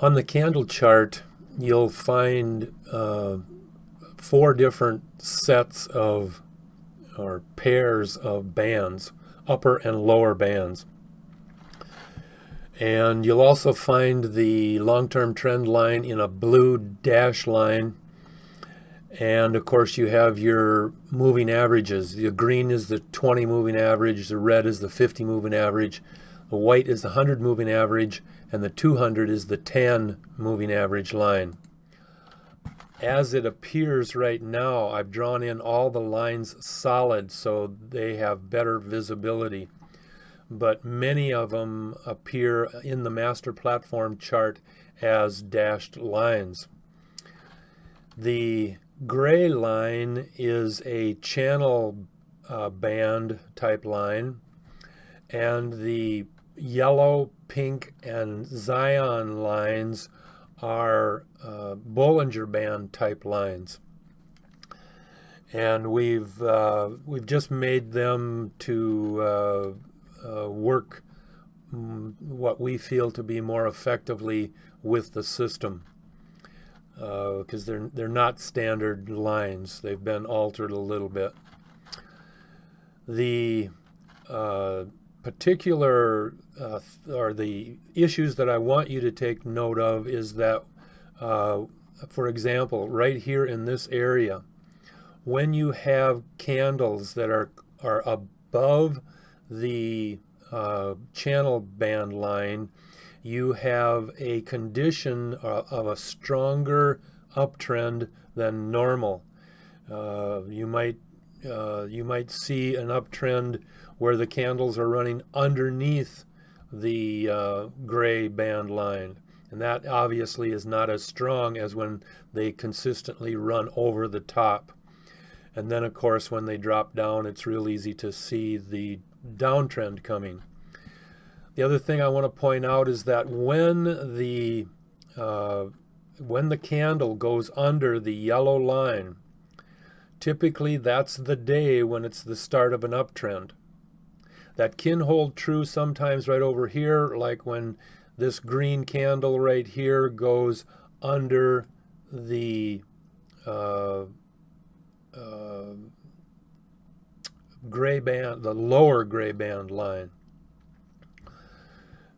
On the candle chart, you'll find four different sets of or pairs of bands, upper and lower bands. And you'll also find the long-term trend line in a blue dash line. And of course, you have your moving averages. The green is the 20 moving average, the red is the 50 moving average, the white is the 100 moving average, and the 200 is the 10 moving average line. As it appears right now, I've drawn in all the lines solid so they have better visibility. But many of them appear in the master platform chart as dashed lines. The gray line is a channel band type line, and the yellow, pink, and Zion lines are Bollinger Band type lines. And we've just made them to work what we feel to be more effectively with the system, because they're not standard lines. They've been altered a little bit. The particular or the issues that I want you to take note of is that, for example, right here in this area, when you have candles that are above the channel band line, you have a condition of a stronger uptrend than normal. You might see an uptrend where the candles are running underneath the gray band line. And that obviously is not as strong as when they consistently run over the top. And then, of course, when they drop down, it's real easy to see the downtrend coming. The other thing I want to point out is that when the candle goes under the yellow line, typically that's the day when it's the start of an uptrend. That can hold true sometimes right over here, like when this green candle right here goes under the gray band, the lower gray band line.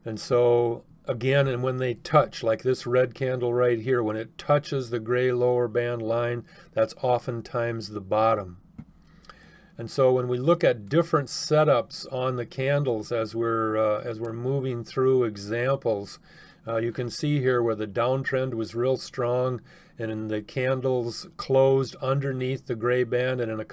And so again, and when they touch, like this red candle right here, when it touches the gray lower band line, that's oftentimes the bottom. And so when we look at different setups on the candles as we're moving through examples, you can see here where the downtrend was real strong, and in the candles closed underneath the gray band, and in a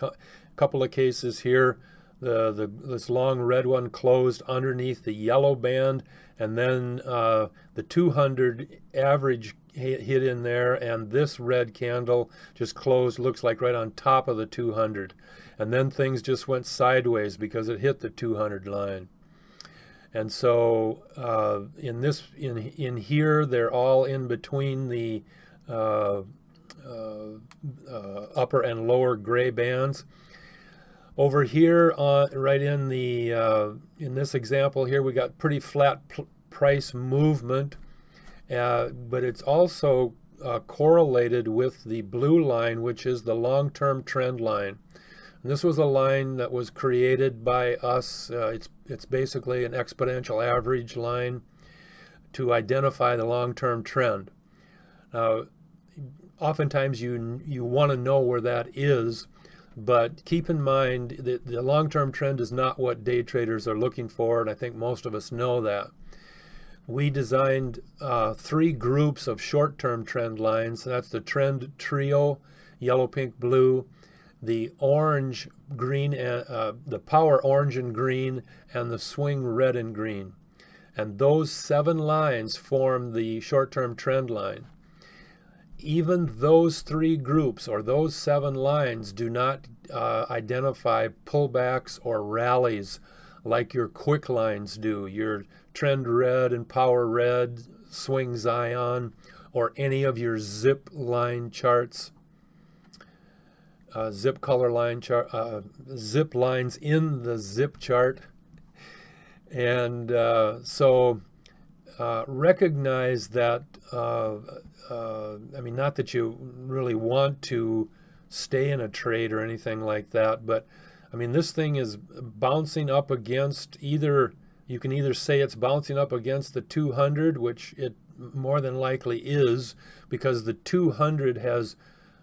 couple of cases here, this long red one closed underneath the yellow band, and then the 200 average hit in there, and this red candle just closed, looks like right on top of the 200. And then things just went sideways because it hit the 200 line. And so in here, they're all in between the upper and lower gray bands. Over here, right in this example here, we got pretty flat price movement, but it's also correlated with the blue line, which is the long-term trend line. And this was a line that was created by us. It's basically an exponential average line to identify the long-term trend. Now, oftentimes you want to know where that is, but keep in mind that the long-term trend is not what day traders are looking for, and I think most of us know that. We designed three groups of short-term trend lines. That's the trend trio, yellow, pink, blue, the orange, green, the power orange and green, and the swing red and green. And those 7 lines form the short-term trend line. Even those 3 groups or those 7 lines do not identify pullbacks or rallies like your quick lines do, your trend red and power red, swing Zion, or any of your zip line charts, zip color line chart, zip lines in the zip chart. And so recognize that, I mean, not that you really want to stay in a trade or anything like that, but I mean, this thing is bouncing up against either, you can either say it's bouncing up against the 200, which it more than likely is, because the 200 has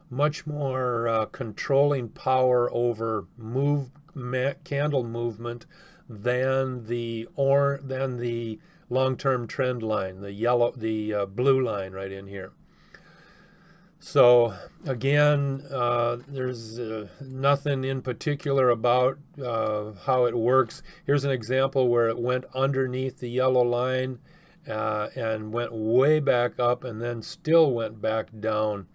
much more controlling power over candle movement than the long-term trend line, the blue line right in here. So again, there's nothing in particular about how it works. Here's an example where it went underneath the yellow line and went way back up and then still went back down.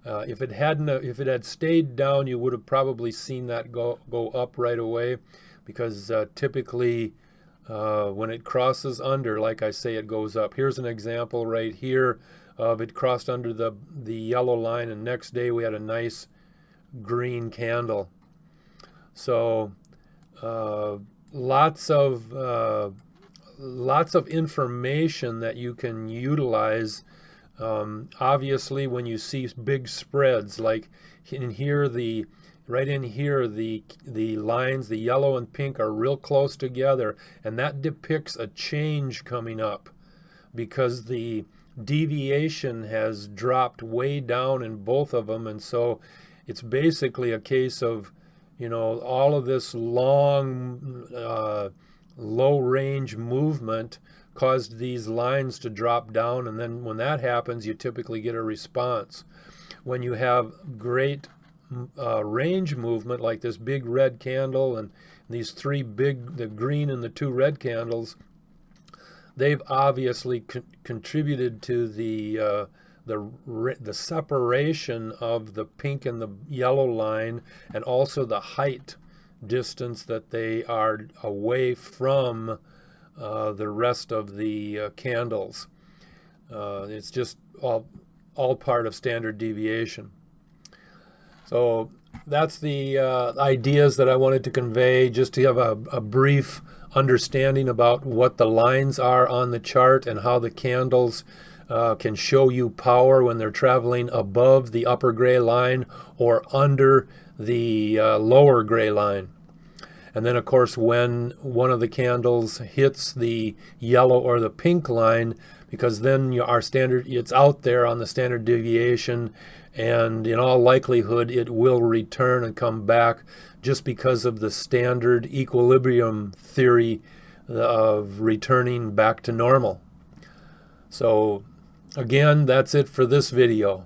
If it had stayed down, you would have probably seen that go up right away, because typically when it crosses under, like I say, it goes up. Here's an example right here of it crossed under the yellow line, and next day we had a nice green candle. So lots of information that you can utilize. Obviously, when you see big spreads, like in here, right in here, the lines, the yellow and pink, are real close together, and that depicts a change coming up, because the deviation has dropped way down in both of them. And so it's basically a case of, you know, all of this long low range movement caused these lines to drop down, and then when that happens, you typically get a response. When you have great range movement, like this big red candle and these three big, the green and the two red candles, they've obviously contributed to the separation of the pink and the yellow line, and also the height distance that they are away from the rest of the candles. It's just all part of standard deviation. So that's the ideas that I wanted to convey, just to have a brief understanding about what the lines are on the chart and how the candles can show you power when they're traveling above the upper gray line or under the lower gray line. And then, of course, when one of the candles hits the yellow or the pink line, because then it's out there on the standard deviation, and in all likelihood it will return and come back, just because of the standard equilibrium theory of returning back to normal. So again, that's it for this video.